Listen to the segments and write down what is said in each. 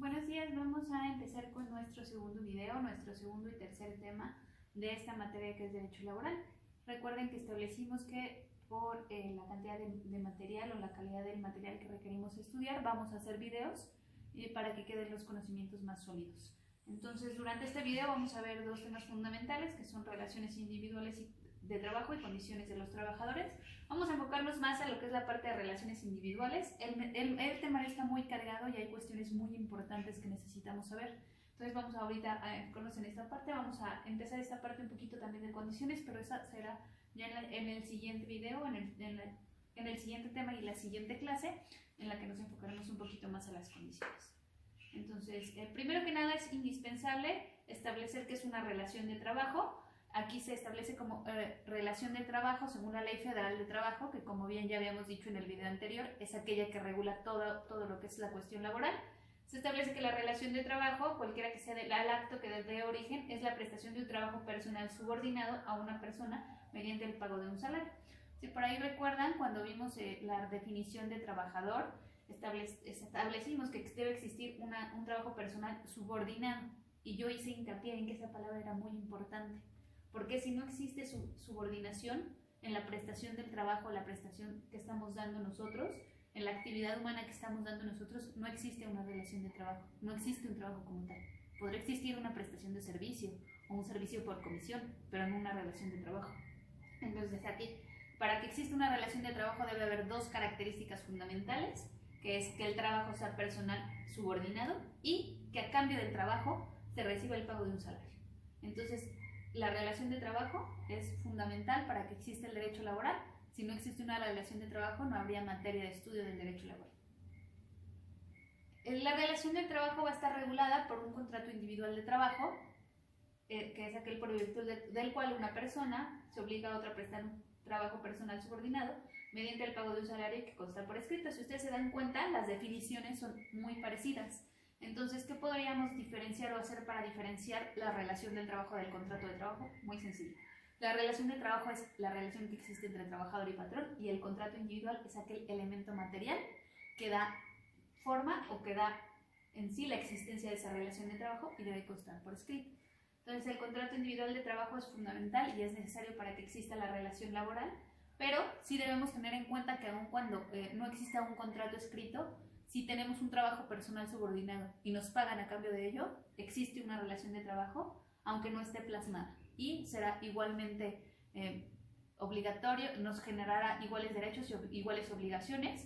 Buenos días, vamos a empezar con nuestro segundo video, nuestro segundo y tercer tema de esta materia que es Derecho Laboral. Recuerden que establecimos que por la cantidad de material o la calidad del material que requerimos estudiar, vamos a hacer videos para que queden los conocimientos más sólidos. Entonces, durante este video vamos a ver dos temas fundamentales que son relaciones individuales de trabajo y condiciones de los trabajadores. Vamos a enfocarnos más a lo que es la parte de relaciones individuales. El tema está muy cargado y hay cuestiones muy importantes que necesitamos saber. Entonces vamos ahorita a enfocarnos en esta parte. Vamos a empezar esta parte un poquito también de condiciones, pero esa será ya en el siguiente video, en el siguiente tema y la siguiente clase, en la que nos enfocaremos un poquito más a las condiciones. Entonces, primero que nada es indispensable establecer qué es una relación de trabajo. Aquí se establece como relación de trabajo según la Ley Federal de Trabajo, que como bien ya habíamos dicho en el video anterior, es aquella que regula todo lo que es la cuestión laboral. Se establece que la relación de trabajo, cualquiera que sea el acto que dé origen, es la prestación de un trabajo personal subordinado a una persona mediante el pago de un salario. Si por ahí recuerdan, cuando vimos la definición de trabajador, establecimos que debe existir un trabajo personal subordinado, y yo hice hincapié en que esa palabra era muy importante. Porque si no existe subordinación en la prestación del trabajo, la prestación que estamos dando nosotros, en la actividad humana que estamos dando nosotros, no existe una relación de trabajo, no existe un trabajo como tal. Podrá existir una prestación de servicio o un servicio por comisión, pero no una relación de trabajo. Entonces aquí, para que exista una relación de trabajo debe haber dos características fundamentales, que es que el trabajo sea personal subordinado y que a cambio del trabajo se reciba el pago de un salario. Entonces, la relación de trabajo es fundamental para que exista el derecho laboral. Si no existe una relación de trabajo, no habría materia de estudio del derecho laboral. La relación de trabajo va a estar regulada por un contrato individual de trabajo, que es aquel por virtud del cual una persona se obliga a otra a prestar un trabajo personal subordinado mediante el pago de un salario que consta por escrito. Si ustedes se dan cuenta, las definiciones son muy parecidas. Entonces, ¿qué podríamos diferenciar o hacer para diferenciar la relación del trabajo del contrato de trabajo? Muy sencillo. La relación de trabajo es la relación que existe entre trabajador y patrón, y el contrato individual es aquel elemento material que da forma o que da en sí la existencia de esa relación de trabajo y debe constar por escrito. Entonces, el contrato individual de trabajo es fundamental y es necesario para que exista la relación laboral, pero sí debemos tener en cuenta que aun cuando no exista un contrato escrito, si tenemos un trabajo personal subordinado y nos pagan a cambio de ello, existe una relación de trabajo, aunque no esté plasmada, y será igualmente obligatorio, nos generará iguales derechos y iguales obligaciones.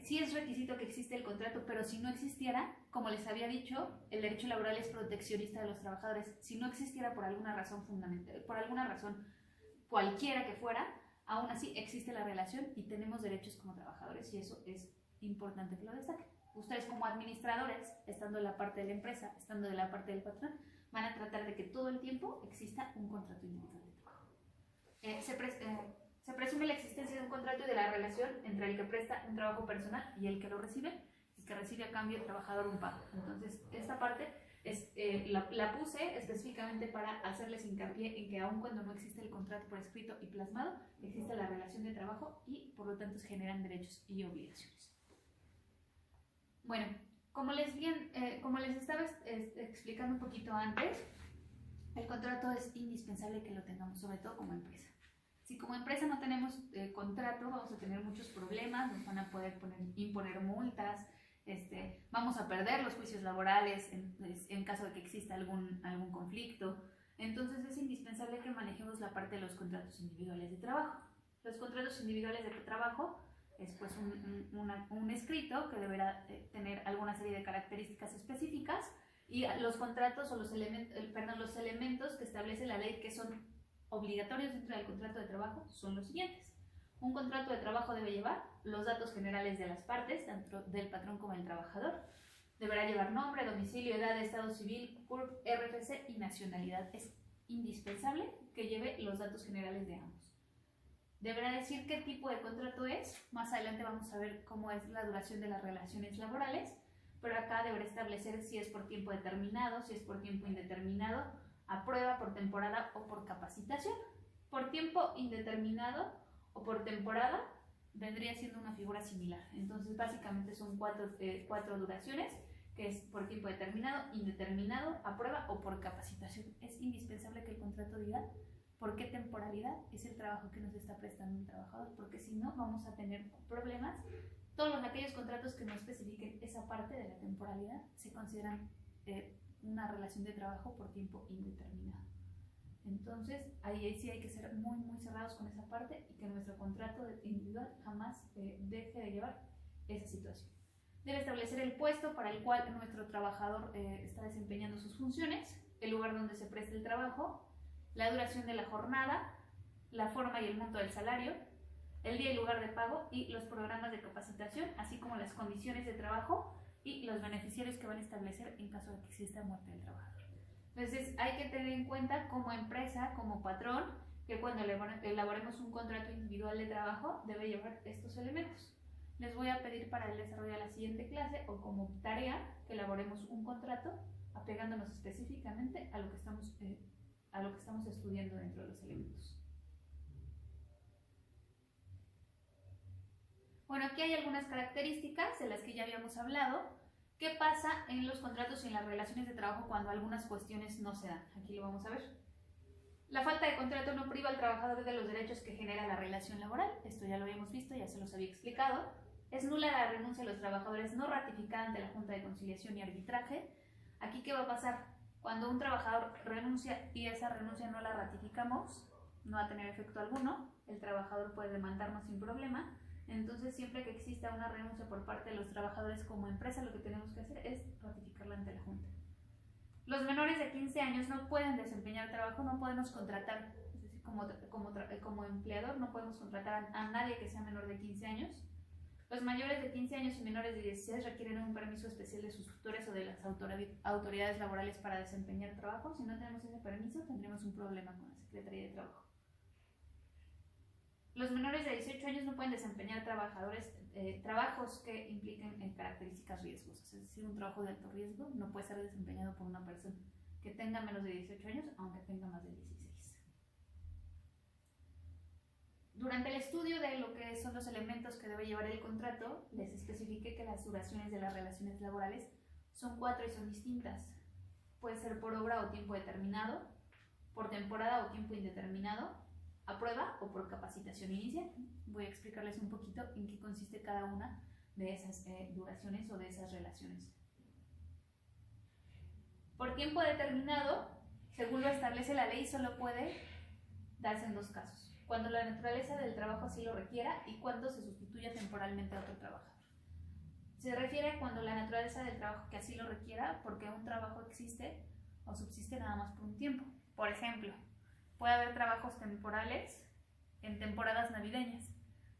Sí es requisito que existe el contrato, pero si no existiera, como les había dicho, el derecho laboral es proteccionista de los trabajadores. Si no existiera por alguna razón fundamental, por alguna razón cualquiera que fuera, aún así existe la relación y tenemos derechos como trabajadores, y eso es importante que lo destaquen. Ustedes como administradores, estando de la parte de la empresa, estando de la parte del patrón, van a tratar de que todo el tiempo exista un contrato individual de trabajo. Se presume la existencia de un contrato y de la relación entre el que presta un trabajo personal y el que lo recibe, y que recibe a cambio el trabajador un pago. Entonces, esta parte la puse específicamente para hacerles hincapié en que aun cuando no existe el contrato por escrito y plasmado, existe la relación de trabajo y por lo tanto se generan derechos y obligaciones. Bueno, como les estaba explicando un poquito antes, el contrato es indispensable que lo tengamos, sobre todo como empresa. Si como empresa no tenemos contrato, vamos a tener muchos problemas, nos van a poder imponer multas, vamos a perder los juicios laborales en caso de que exista algún conflicto. Entonces es indispensable que manejemos la parte de los contratos individuales de trabajo. Los contratos individuales de trabajo es pues un escrito que deberá tener alguna serie de características específicas, y los contratos o los elementos que establece la ley que son obligatorios dentro del contrato de trabajo son los siguientes. Un contrato de trabajo debe llevar los datos generales de las partes, tanto del patrón como del trabajador. Deberá llevar nombre, domicilio, edad, estado civil, CURP, RFC y nacionalidad. Es indispensable que lleve los datos generales de ambos. Deberá decir qué tipo de contrato es. Más adelante vamos a ver cómo es la duración de las relaciones laborales, pero acá deberá establecer si es por tiempo determinado, si es por tiempo indeterminado, a prueba, por temporada o por capacitación. Por tiempo indeterminado o por temporada vendría siendo una figura similar. Entonces básicamente son cuatro duraciones que es por tiempo determinado, indeterminado, a prueba o por capacitación. Es indispensable que el contrato diga por qué temporalidad es el trabajo que nos está prestando el trabajador, porque si no vamos a tener problemas. Todos aquellos contratos que no especifiquen esa parte de la temporalidad se consideran una relación de trabajo por tiempo indeterminado. Entonces, ahí sí hay que ser muy cerrados con esa parte y que nuestro contrato individual jamás deje de llevar esa situación. Debe establecer el puesto para el cual nuestro trabajador está desempeñando sus funciones, el lugar donde se presta el trabajo, la duración de la jornada, la forma y el monto del salario, el día y lugar de pago y los programas de capacitación, así como las condiciones de trabajo y los beneficiarios que van a establecer en caso de que exista muerte del trabajador. Entonces hay que tener en cuenta como empresa, como patrón, que cuando elaboremos un contrato individual de trabajo debe llevar estos elementos. Les voy a pedir para el desarrollo de la siguiente clase o como tarea que elaboremos un contrato apegándonos específicamente a lo que estamos estudiando dentro de los elementos. Bueno, aquí hay algunas características de las que ya habíamos hablado. ¿Qué pasa en los contratos y en las relaciones de trabajo cuando algunas cuestiones no se dan? Aquí lo vamos a ver. La falta de contrato no priva al trabajador de los derechos que genera la relación laboral. Esto ya lo habíamos visto, ya se los había explicado. Es nula la renuncia de los trabajadores no ratificada ante la Junta de Conciliación y Arbitraje. Aquí, ¿qué va a pasar? Cuando un trabajador renuncia y esa renuncia no la ratificamos, no va a tener efecto alguno, el trabajador puede demandarnos sin problema. Entonces, siempre que exista una renuncia por parte de los trabajadores como empresa, lo que tenemos que hacer es ratificarla ante la Junta. Los menores de 15 años no pueden desempeñar trabajo, no podemos contratar, es decir, como empleador no podemos contratar a nadie que sea menor de 15 años. Los mayores de 15 años y menores de 16 requieren un permiso especial de sus tutores o de las autoridades laborales para desempeñar trabajo. Si no tenemos ese permiso, tendremos un problema con la Secretaría de Trabajo. Los menores de 18 años no pueden desempeñar trabajos que impliquen características riesgosas, es decir, un trabajo de alto riesgo no puede ser desempeñado por una persona que tenga menos de 18 años, aunque tenga más de 16. Durante el estudio de lo que son los elementos que debe llevar el contrato, les especifiqué que las duraciones de las relaciones laborales son 4 y son distintas. Puede ser por obra o tiempo determinado, por temporada o tiempo indeterminado, a prueba o por capacitación inicial. Voy a explicarles un poquito en qué consiste cada una de esas duraciones o de esas relaciones. Por tiempo determinado, según lo establece la ley, solo puede darse en 2 casos: cuando la naturaleza del trabajo así lo requiera y cuando se sustituya temporalmente a otro trabajador. Se refiere a cuando la naturaleza del trabajo que así lo requiera, porque un trabajo existe o subsiste nada más por un tiempo. Por ejemplo, puede haber trabajos temporales en temporadas navideñas.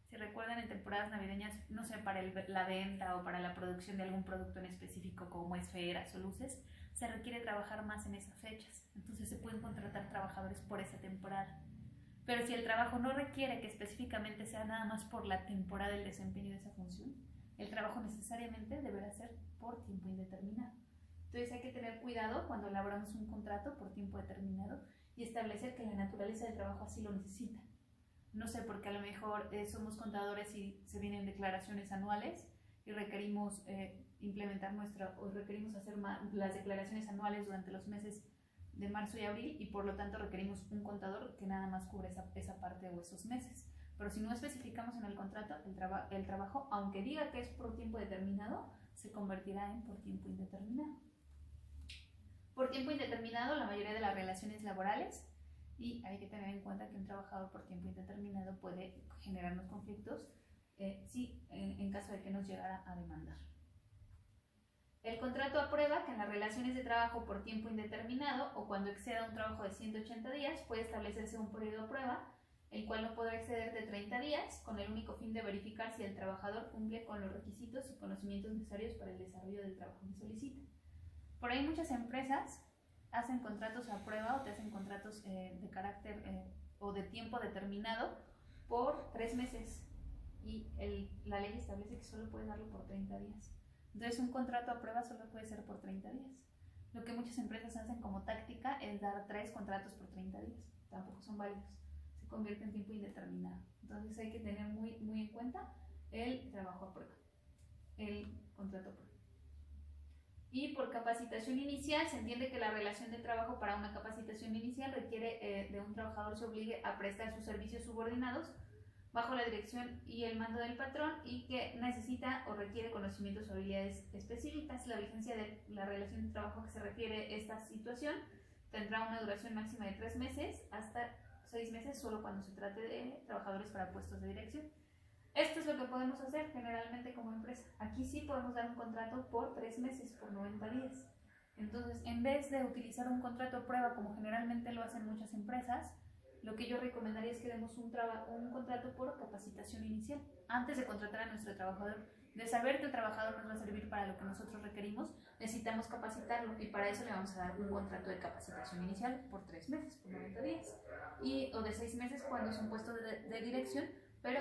Si recuerdan, en temporadas navideñas, no sé, para la venta o para la producción de algún producto en específico como esferas o luces, se requiere trabajar más en esas fechas. Entonces se pueden contratar trabajadores por esa temporada. Pero si el trabajo no requiere que específicamente sea nada más por la temporada del desempeño de esa función, el trabajo necesariamente deberá ser por tiempo indeterminado. Entonces hay que tener cuidado cuando elaboramos un contrato por tiempo determinado y establecer que la naturaleza del trabajo así lo necesita. No sé, porque a lo mejor somos contadores y se vienen declaraciones anuales y requerimos requerimos hacer las declaraciones anuales durante los meses de marzo y abril y por lo tanto requerimos un contador que nada más cubre esa parte o esos meses. Pero si no especificamos en el contrato, el trabajo, aunque diga que es por tiempo determinado, se convertirá en por tiempo indeterminado. Por tiempo indeterminado, la mayoría de las relaciones laborales, y hay que tener en cuenta que un trabajador por tiempo indeterminado puede generarnos conflictos en caso de que nos llegara a demandar. El contrato aprueba que en las relaciones de trabajo por tiempo indeterminado o cuando exceda un trabajo de 180 días puede establecerse un periodo de prueba, el cual no podrá exceder de 30 días, con el único fin de verificar si el trabajador cumple con los requisitos y conocimientos necesarios para el desarrollo del trabajo que solicita. Por ahí muchas empresas hacen contratos a prueba o te hacen contratos de carácter o de tiempo determinado por 3 meses y la ley establece que solo puedes darlo por 30 días. Entonces un contrato a prueba solo puede ser por 30 días. Lo que muchas empresas hacen como táctica es dar 3 contratos por 30 días. Tampoco son válidos. Se convierte en tiempo indeterminado. Entonces hay que tener muy en cuenta el trabajo a prueba, el contrato a prueba. Y por capacitación inicial se entiende que la relación de trabajo para una capacitación inicial requiere de un trabajador se obligue a prestar sus servicios subordinados bajo la dirección y el mando del patrón y que necesita o requiere conocimientos o habilidades específicas. La vigencia de la relación de trabajo que se refiere a esta situación tendrá una duración máxima de 3 meses hasta 6 meses solo cuando se trate de trabajadores para puestos de dirección. Esto es lo que podemos hacer generalmente como empresa. Aquí sí podemos dar un contrato por 3 meses, por 90 días. Entonces, en vez de utilizar un contrato a prueba como generalmente lo hacen muchas empresas, lo que yo recomendaría es que demos un contrato por capacitación inicial. Antes de contratar a nuestro trabajador, de saber que el trabajador nos va a servir para lo que nosotros requerimos, necesitamos capacitarlo y para eso le vamos a dar un contrato de capacitación inicial por 3 meses, por 90 días, o de 6 meses cuando es un puesto de dirección, pero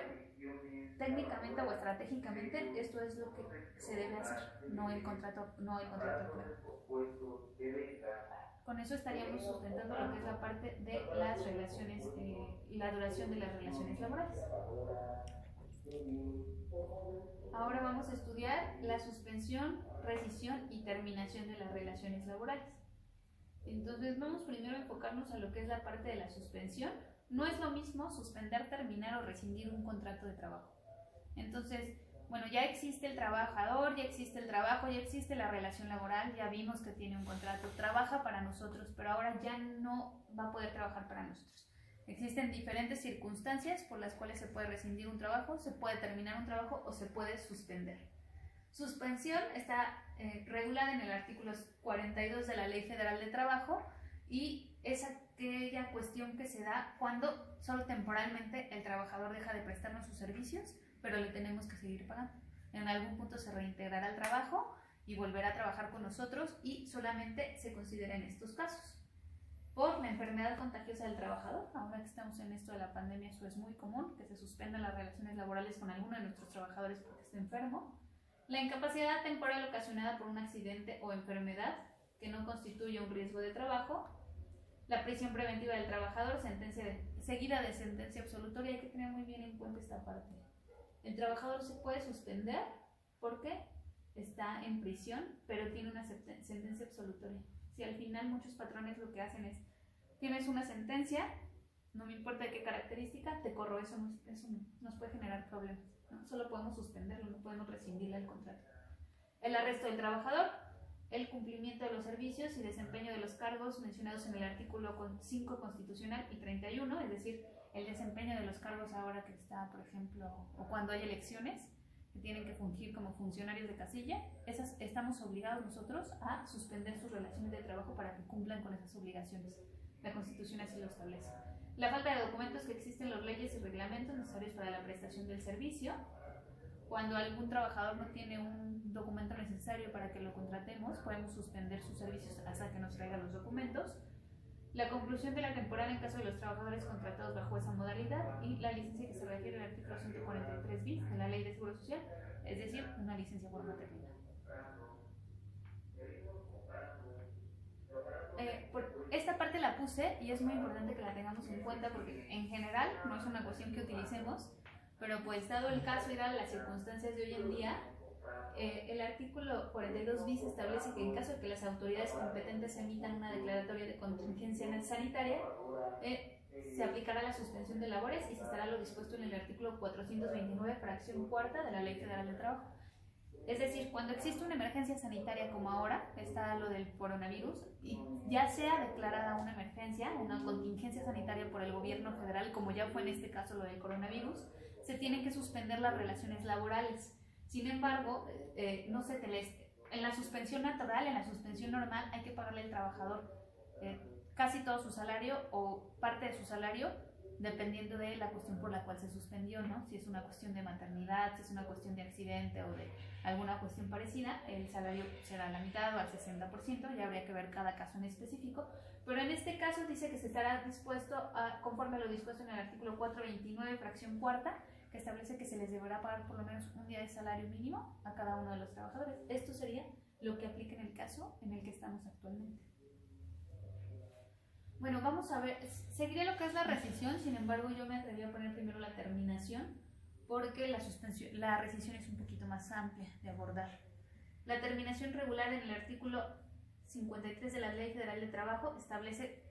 técnicamente o estratégicamente esto es lo que se debe hacer, no el contrato de prueba. Con eso estaríamos sustentando lo que es la parte de las relaciones y la duración de las relaciones laborales. Ahora vamos a estudiar la suspensión, rescisión y terminación de las relaciones laborales. Entonces vamos primero a enfocarnos a lo que es la parte de la suspensión. No es lo mismo suspender, terminar o rescindir un contrato de trabajo. Entonces, bueno, ya existe el trabajador, ya existe el trabajo, ya existe la relación laboral, ya vimos que tiene un contrato, trabaja para nosotros, pero ahora ya no va a poder trabajar para nosotros. Existen diferentes circunstancias por las cuales se puede rescindir un trabajo, se puede terminar un trabajo o se puede suspender. Suspensión está regulada en el artículo 42 de la Ley Federal de Trabajo y es aquella cuestión que se da cuando solo temporalmente el trabajador deja de prestarnos sus servicios, pero le tenemos que seguir pagando. En algún punto se reintegrará al trabajo y volverá a trabajar con nosotros y solamente se considera en estos casos. Por la enfermedad contagiosa del trabajador, ahora que estamos en esto de la pandemia, eso es muy común, que se suspendan las relaciones laborales con alguno de nuestros trabajadores porque esté enfermo. La incapacidad temporal ocasionada por un accidente o enfermedad que no constituye un riesgo de trabajo. La prisión preventiva del trabajador, seguida de sentencia absolutoria. Hay que tener muy bien en cuenta esta parte. El trabajador se puede suspender porque está en prisión, pero tiene una sentencia absolutoria. Si al final muchos patrones lo que hacen es, tienes una sentencia, no me importa de qué característica, te corro, eso nos puede generar problemas, ¿no? Solo podemos suspenderlo, no podemos rescindirle el contrato. El arresto del trabajador, el cumplimiento de los servicios y desempeño de los cargos mencionados en el artículo 5 constitucional y 31, es decir, el desempeño de los cargos ahora que está, por ejemplo, o cuando hay elecciones, que tienen que fungir como funcionarios de casilla, estamos obligados nosotros a suspender sus relaciones de trabajo para que cumplan con esas obligaciones. La Constitución así lo establece. La falta de documentos que existen en las leyes y reglamentos necesarios para la prestación del servicio. Cuando algún trabajador no tiene un documento necesario para que lo contratemos, podemos suspender sus servicios hasta que nos traiga los documentos. La conclusión de la temporada en caso de los trabajadores contratados bajo esa modalidad y la licencia que se refiere al artículo 143 bis de la Ley de Seguro Social, es decir, una licencia por maternidad. Esta parte la puse y es muy importante que la tengamos en cuenta porque en general no es una cuestión que utilicemos, pero pues dado el caso y dadas las circunstancias de hoy en día, el artículo 42 bis establece que en caso de que las autoridades competentes emitan una declaratoria de contingencia sanitaria, se aplicará la suspensión de labores y se estará lo dispuesto en el artículo 429, fracción cuarta de la Ley Federal de Trabajo. Es decir, cuando existe una emergencia sanitaria como ahora, está lo del coronavirus, y ya sea declarada una emergencia, una contingencia sanitaria por el gobierno federal, como ya fue en este caso lo del coronavirus, se tienen que suspender las relaciones laborales. Sin embargo, en la suspensión natural, en la suspensión normal, hay que pagarle al trabajador casi todo su salario o parte de su salario, dependiendo de la cuestión por la cual se suspendió, ¿no? Si es una cuestión de maternidad, si es una cuestión de accidente o de alguna cuestión parecida, el salario será la mitad o al 60%, ya habría que ver cada caso en específico, pero en este caso dice que se estará dispuesto, conforme a lo dispuesto en el artículo 429, fracción cuarta, que establece que se les deberá pagar por lo menos un día de salario mínimo a cada uno de los trabajadores. Esto sería lo que aplica en el caso en el que estamos actualmente. Bueno, vamos a ver, seguiré lo que es la rescisión, sin embargo yo me atreví a poner primero la terminación porque la rescisión es un poquito más amplia de abordar. La terminación regular en el artículo 53 de la Ley Federal de Trabajo establece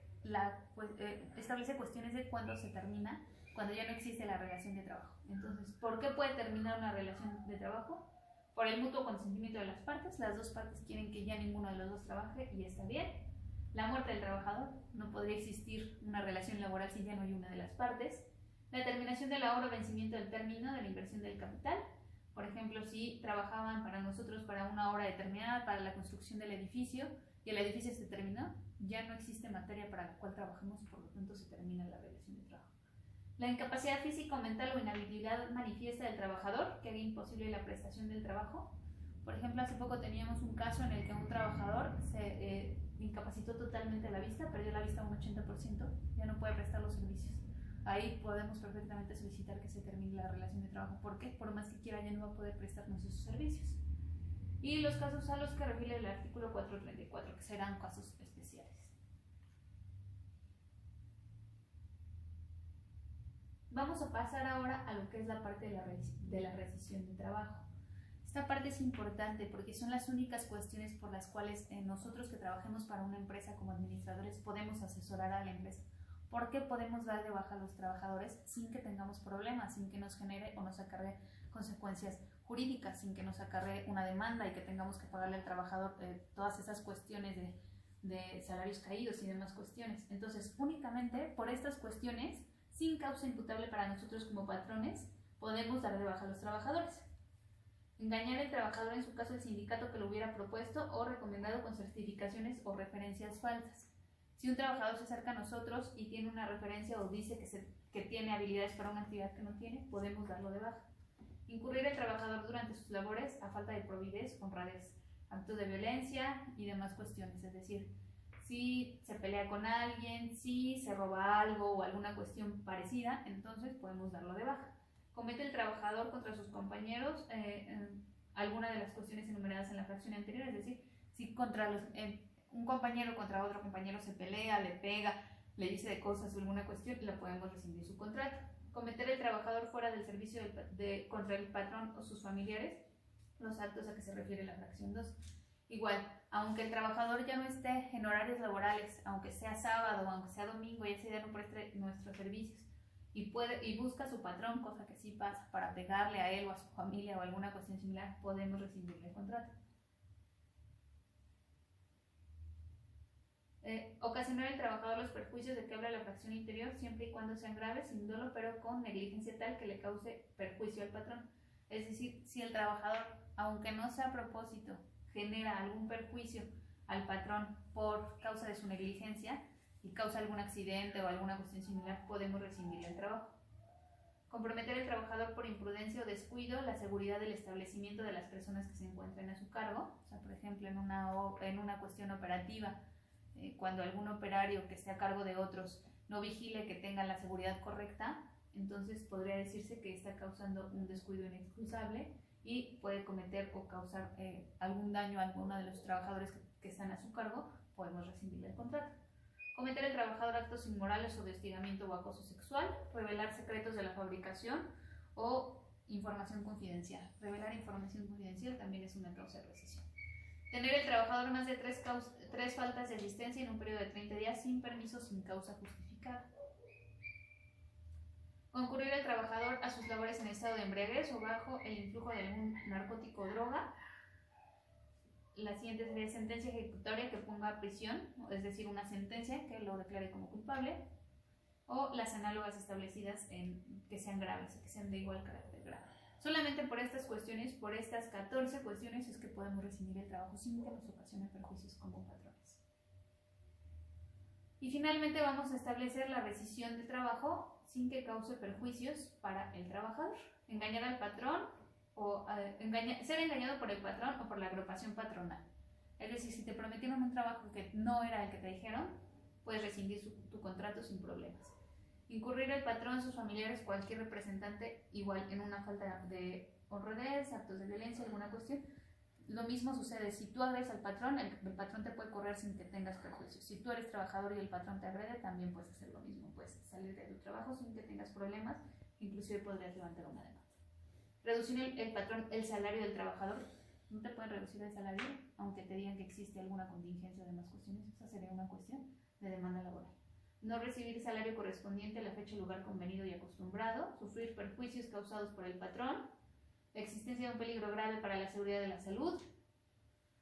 cuestiones de cuándo se termina, cuando ya no existe la relación de trabajo. Entonces, ¿por qué puede terminar una relación de trabajo? Por el mutuo consentimiento de las partes. Las dos partes quieren que ya ninguno de los dos trabaje y está bien. La muerte del trabajador. No podría existir una relación laboral si ya no hay una de las partes. La terminación de la obra o vencimiento del término de la inversión del capital. Por ejemplo, si trabajaban para nosotros para una hora determinada para la construcción del edificio y el edificio se terminó, ya no existe materia para la cual trabajemos y por lo tanto se termina la relación de trabajo. La incapacidad física o mental o inhabilidad manifiesta del trabajador que haga imposible la prestación del trabajo. Por ejemplo, hace poco teníamos un caso en el que un trabajador se incapacitó totalmente la vista, perdió la vista un 80%, ya no puede prestar los servicios. Ahí podemos perfectamente solicitar que se termine la relación de trabajo. ¿Por qué? Por más que quiera ya no va a poder prestarnos esos servicios. Y los casos a los que refiere el artículo 434, que serán casos especiales. Vamos a pasar ahora a lo que es la parte de la rescisión de trabajo. Esta parte es importante porque son las únicas cuestiones por las cuales nosotros que trabajemos para una empresa como administradores podemos asesorar a la empresa. ¿Por qué podemos dar de baja a los trabajadores sin que tengamos problemas, sin que nos genere o nos acarree consecuencias jurídicas, sin que nos acarree una demanda y que tengamos que pagarle al trabajador todas esas cuestiones de salarios caídos y demás cuestiones? Entonces, únicamente por estas cuestiones, sin causa imputable para nosotros como patrones, podemos dar de baja a los trabajadores. Engañar al trabajador, en su caso el sindicato que lo hubiera propuesto o recomendado con certificaciones o referencias falsas. Si un trabajador se acerca a nosotros y tiene una referencia o dice que tiene habilidades para una actividad que no tiene, podemos darlo de baja. Incurrir al trabajador durante sus labores a falta de probidez, honradez, actos de violencia y demás cuestiones. Es decir, si se pelea con alguien, si se roba algo o alguna cuestión parecida, entonces podemos darlo de baja. Comete el trabajador contra sus compañeros alguna de las cuestiones enumeradas en la fracción anterior, es decir, si un compañero contra otro compañero se pelea, le pega, le dice de cosas o alguna cuestión, le podemos rescindir su contrato. Cometer el trabajador fuera del servicio contra el patrón o sus familiares, los actos a que se refiere la fracción 2. Igual, aunque el trabajador ya no esté en horarios laborales, aunque sea sábado o aunque sea domingo y ese día no preste nuestros servicios y busca a su patrón, cosa que sí pasa, para pegarle a él o a su familia o alguna cuestión similar, podemos rescindirle el contrato. Ocasionar al trabajador los perjuicios de que habla la fracción interior siempre y cuando sean graves, sin dolo, pero con negligencia tal que le cause perjuicio al patrón. Es decir, si el trabajador, aunque no sea a propósito, genera algún perjuicio al patrón por causa de su negligencia y causa algún accidente o alguna cuestión similar, podemos rescindirle el trabajo. Comprometer al trabajador por imprudencia o descuido la seguridad del establecimiento de las personas que se encuentren a su cargo. O sea, por ejemplo, en una cuestión operativa, cuando algún operario que esté a cargo de otros no vigile que tengan la seguridad correcta, entonces podría decirse que está causando un descuido inexcusable y puede cometer o causar algún daño a alguno de los trabajadores que están a su cargo, podemos rescindirle el contrato. Cometer el trabajador actos inmorales o de hostigamiento o acoso sexual, revelar secretos de la fabricación o información confidencial. Revelar información confidencial también es una causa de rescisión. Tener el trabajador más de tres faltas de asistencia en un periodo de 30 días sin permiso, sin causa justificada. Concurrir el trabajador a sus labores en estado de embriaguez o bajo el influjo de algún narcótico o droga. La siguiente sería sentencia ejecutoria que ponga a prisión, es decir, una sentencia que lo declare como culpable, o las análogas establecidas que sean graves, que sean de igual carácter grave. Solamente por estas cuestiones, por estas 14 cuestiones, es que podemos rescindir el trabajo sin que nos ocasione perjuicios como patrones. Y finalmente vamos a establecer la rescisión del trabajo sin que cause perjuicios para el trabajador. Engañar al patrón o ser engañado por el patrón o por la agrupación patronal. Es decir, si te prometieron un trabajo que no era el que te dijeron, puedes rescindir tu contrato sin problemas. Incurrir el patrón, sus familiares, cualquier representante, igual en una falta de honradez, actos de violencia, alguna cuestión. Lo mismo sucede, si tú agredes al patrón, el patrón te puede correr sin que tengas perjuicios. Si tú eres trabajador y el patrón te agrede, también puedes hacer lo mismo, puedes salir de tu trabajo sin que tengas problemas, inclusive podrías levantar una demanda. Reducir el patrón el salario del trabajador No te pueden reducir el salario aunque te digan que existe alguna contingencia o demás cuestiones. Esa sería una cuestión de demanda laboral. No recibir salario correspondiente a la fecha y lugar convenido y acostumbrado, sufrir perjuicios causados por el patrón, la existencia de un peligro grave para la seguridad de la salud,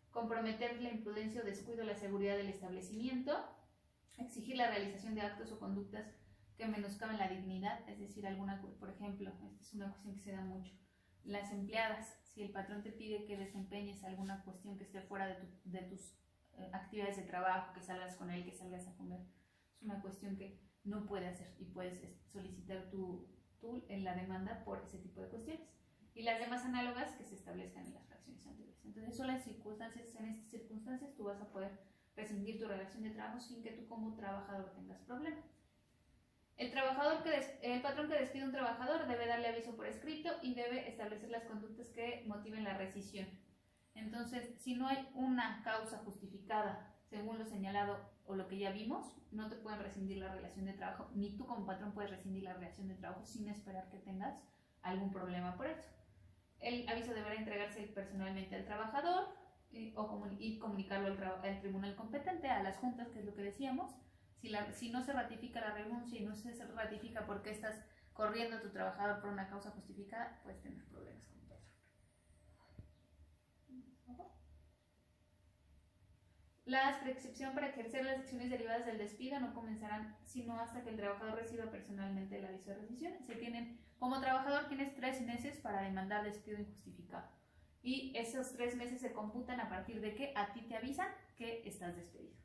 comprometer la imprudencia o descuido a la seguridad del establecimiento, exigir la realización de actos o conductas que menoscaben la dignidad, es decir, alguna, por ejemplo, esta es una cuestión que se da mucho, las empleadas, si el patrón te pide que desempeñes alguna cuestión que esté fuera de tus actividades de trabajo, que salgas con él, que salgas a comer, es una cuestión que no puede hacer y puedes solicitar tú en la demanda por ese tipo de cuestiones. Y las demás análogas que se establezcan en las fracciones anteriores. Entonces, son las circunstancias, en estas circunstancias tú vas a poder rescindir tu relación de trabajo sin que tú como trabajador tengas problemas. El patrón que despide a un trabajador debe darle aviso por escrito y debe establecer las conductas que motiven la rescisión. Entonces, si no hay una causa justificada según lo señalado o lo que ya vimos, no te pueden rescindir la relación de trabajo, ni tú como patrón puedes rescindir la relación de trabajo sin esperar que tengas algún problema por eso. El aviso deberá entregarse personalmente al trabajador y comunicarlo al tribunal competente, a las juntas, que es lo que decíamos. Si no se ratifica la renuncia y no se ratifica porque estás corriendo a tu trabajador por una causa justificada, puedes tener problemas con el patrón. La prescripción para ejercer las acciones derivadas del despido no comenzarán sino hasta que el trabajador reciba personalmente el aviso de rescisión. Como trabajador tienes 3 meses para demandar despido injustificado. Y esos 3 meses se computan a partir de que a ti te avisan que estás despedido.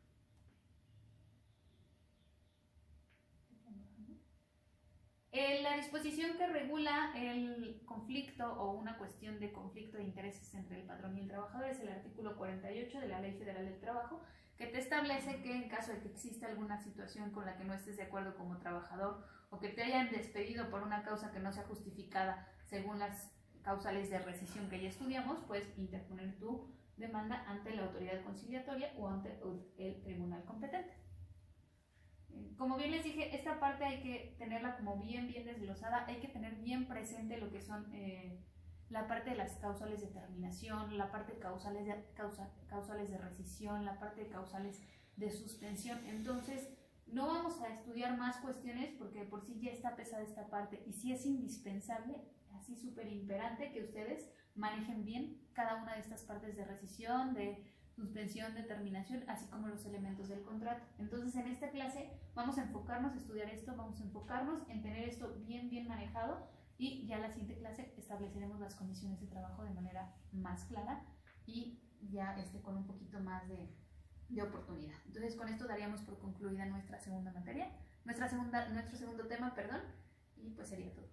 La disposición que regula el conflicto o una cuestión de conflicto de intereses entre el patrón y el trabajador es el artículo 48 de la Ley Federal del Trabajo, que te establece que en caso de que exista alguna situación con la que no estés de acuerdo como trabajador o que te hayan despedido por una causa que no sea justificada según las causales de rescisión que ya estudiamos, puedes interponer tu demanda ante la autoridad conciliatoria o ante el tribunal competente. Como bien les dije, esta parte hay que tenerla como bien desglosada, hay que tener bien presente lo que son la parte de las causales de terminación, la parte de causales de rescisión, la parte de causales de suspensión. Entonces, no vamos a estudiar más cuestiones porque de por sí ya está pesada esta parte y sí es indispensable, así súper imperante, que ustedes manejen bien cada una de estas partes de rescisión, de suspensión, de terminación, así como los elementos del contrato. Entonces, en esta clase vamos a enfocarnos a estudiar esto, vamos a enfocarnos en tener esto bien manejado y ya en la siguiente clase estableceremos las condiciones de trabajo de manera más clara y ya con un poquito más de oportunidad. Entonces, con esto daríamos por concluida nuestra segunda materia, nuestro segundo tema, perdón, y pues sería todo.